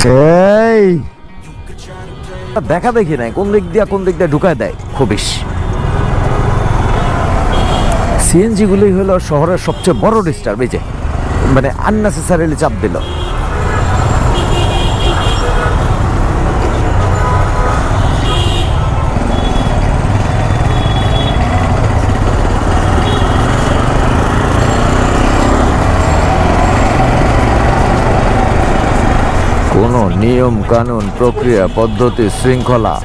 এই দেখা দেখি নাই কোন দিক দিয়ে ঢুকায় দেয় খুবিস। সিএনজি গুলোই হলো শহরের সবচেয়ে বড় ডিস্টার্ব, এই যে মানে আননেসেসারিলি চাপ দিল। কোনো নিয়ম কানুন প্রক্রিয়া পদ্ধতি শৃঙ্খলা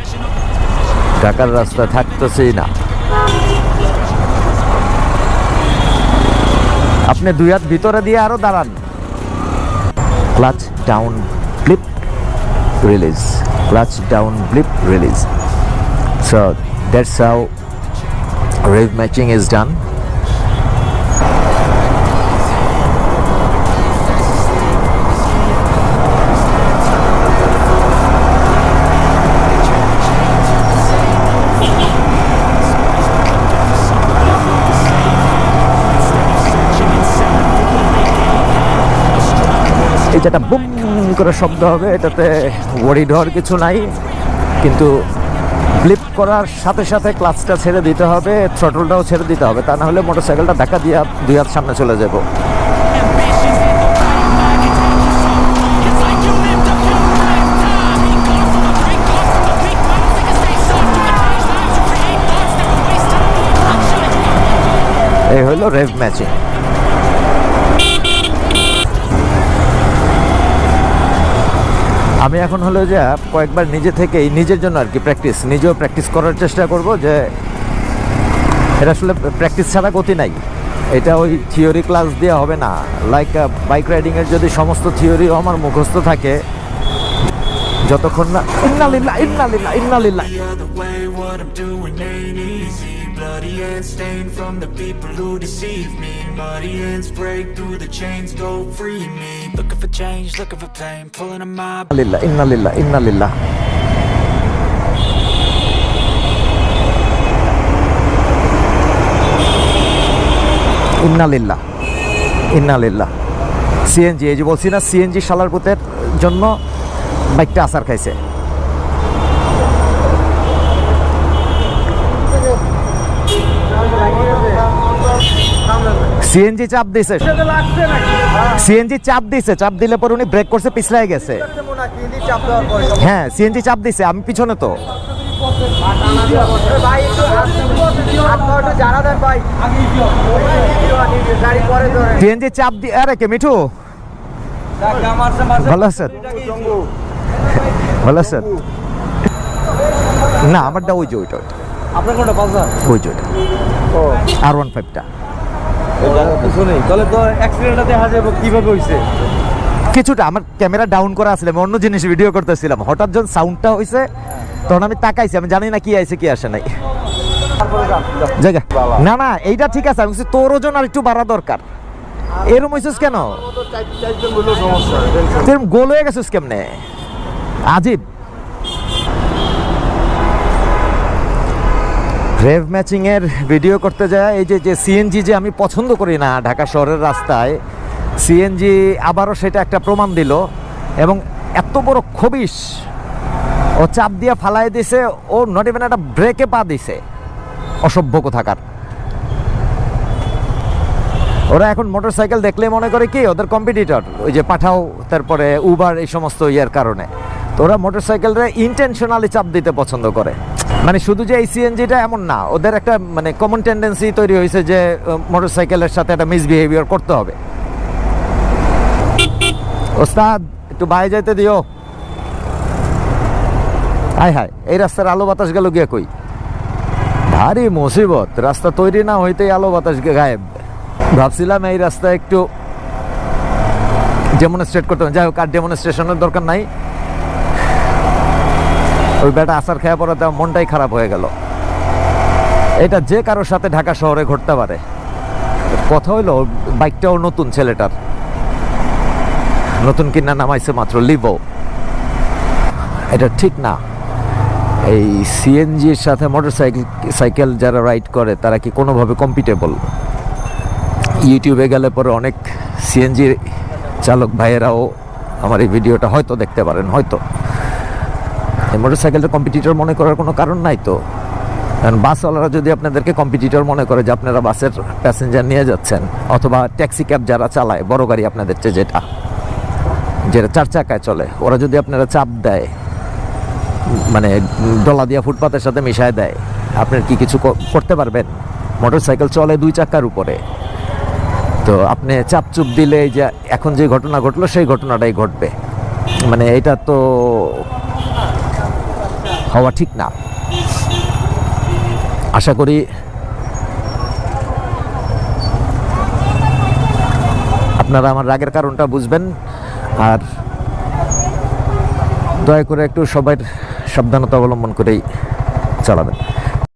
ঢাকার রাস্তায় থাকতেছেই না। আপনি দুই হাত ভিতরে দিয়ে আরো দাঁড়ান। Clutch down blip release, clutch down blip release. So that's how rev matching is done. এটা বুম করে শব্দ হবে, এটাতে ওয়ারিড হওয়ার কিছু নাই, কিন্তু ব্লিপ করার সাথে সাথে ক্লাচটা ছেড়ে দিতে হবে, থ্রটলটাও ছেড়ে দিতে হবে, তা না হলে মোটরসাইকেলটা ধাক্কা দিয়ে দুই হাত সামনে চলে যাব। এই হলো রেভ ম্যাচিং। আমি এখন হলো যে কয়েকবার নিজে থেকেই নিজের জন্য আর কি নিজেও প্র্যাকটিস করার চেষ্টা করব, যে এটা আসলে প্র্যাকটিস ছাড়া গতি নাই, এটা ওই থিওরি ক্লাস দিয়ে হবে না। লাইক বাইক রাইডিংয়ের যদি সমস্ত থিওরি আমার মুখস্থ থাকে, যতক্ষণ না ইন্নালিল্লাহ bloody hands stained from the people who deceive me. Muddy hands break through the chains, go free me. Looking for change, looking for pain, pulling a mob. Inna lillah. CNG, এই যে বলছি না, CNG শালার পুতের জন্য বাইকটা আসার খাইছে। CNG চাপ দিছে, চাপ দিলে পরে উনি ব্রেক করছে, পিছলাই গেছে। হ্যাঁ, সিএনজি চাপ দিছে, আমি পিছনে তো। সিএনজি চাপ দি, আরে কে মিঠু ভালো আছেন? ভালো আছেন? না, আমারটা ওই যে ওইটা, আপনার কোনটা পালসার? ওই যে R15টা। কিছুটা আমার ক্যামেরা ডাউন করা আসলে আমি অন্য জিনিস ভিডিও করতেছিলাম, হঠাৎ যখন সাউন্ডটা হয়েছে তখন আমি তাকাইছি, আমি জানি না কি আইছে কি আসে নাই। না না, এইটা ঠিক আছে, আমি তোর ওজন আর একটু বাড়া দরকার। এরকম হয়েছিস কেন? গোল হয়ে গেছিস কেমনে? আজীব। রেভ ম্যাচিং এর ভিডিও করতে যায়, এই যে সিএনজি যে আমি পছন্দ করি না ঢাকা শহরের রাস্তায়, সিএনজি আবারও সেটা একটা প্রমাণ দিল। এবং এত বড় খবিশ, ও চাপ দিয়ে ফালাই দিছে, ও নট ইভেন একটা ব্রেকে পা দিছে, অসভ্য কোথাকার। ওরা এখন মোটরসাইকেল দেখলে মনে করে কি ওদের কম্পিটিটর, ওই যে পাঠাও, তারপরে উবার, এই সমস্ত ইয়ার কারণে। তো ওরা মোটরসাইকেলরা ইন্টেনশনালি চাপ দিতে পছন্দ করে। মানে শুধু যে এই সিএনজিটা এমন না, ওদের একটা মানে কমন টেন্ডেন্সি তৈরি হয়েছে যে মোটরসাইকেলের সাথে একটা মিসবিহেভিয়ার করতে হবে। ওস্তাদ একটু বাইরে যাইতে দিও। হায় হায়, এই রাস্তার আলো বাতাস গেল গিয়ে কই? ভারী মুসিবত, রাস্তা তৈরি না হইতেই আলো বাতাস গায়েব। ভাবছিলাম এই রাস্তা একটু ডেমনস্ট্রেট করতে, যাই হোক আর ডেমনস্ট্রেশনের দরকার নাই। ওই বেটা আসার খেয়া পড়াতে মনটাই খারাপ হয়ে গেল। এটা যে কারোর সাথে ঢাকা শহরে ঘটতে পারে। কথা হইলো বাইকটাও নতুন, ছেলেটার নতুন কিনা নামাইছে মাত্র, লিভো। এটা ঠিক না। এই সিএনজির সাথে মোটরসাইকেল যারা রাইড করে তারা কি কোনোভাবে কম্পিটেবল? ইউটিউবে গেলে পরে অনেক সিএনজি চালক ভাইয়েরাও আমার এই ভিডিওটা হয়তো দেখতে পারেন, হয়তো। এই মোটরসাইকেলটা কম্পিটিটর মনে করার কোনো কারণ নাই তো। কারণ বাসওয়ালারা যদি আপনাদেরকে কম্পিটিটর মনে করে যে আপনারা বাসের প্যাসেঞ্জার নিয়ে যাচ্ছেন, অথবা ট্যাক্সি ক্যাব যারা চালায় বড় গাড়ি আপনাদের চেয়ে, যেটা 4 চাকায় চলে, ওরা যদি আপনারা চাপ দেয়, মানে ডলা দিয়া ফুটপাতের সাথে মিশায় দেয়, আপনার কি কিছু করতে পারবেন? মোটরসাইকেল চলে 2 চাকার উপরে, তো আপনি চাপ চুপ দিলে যে এখন যে ঘটনা ঘটলো সেই ঘটনাটাই ঘটবে। মানে এটা তো হওয়া ঠিক না। আশা করি আপনারা আমার রাগের কারণটা বুঝবেন, আর দয়া করে একটু সবাই সাবধানতা অবলম্বন করেই চালাবেন।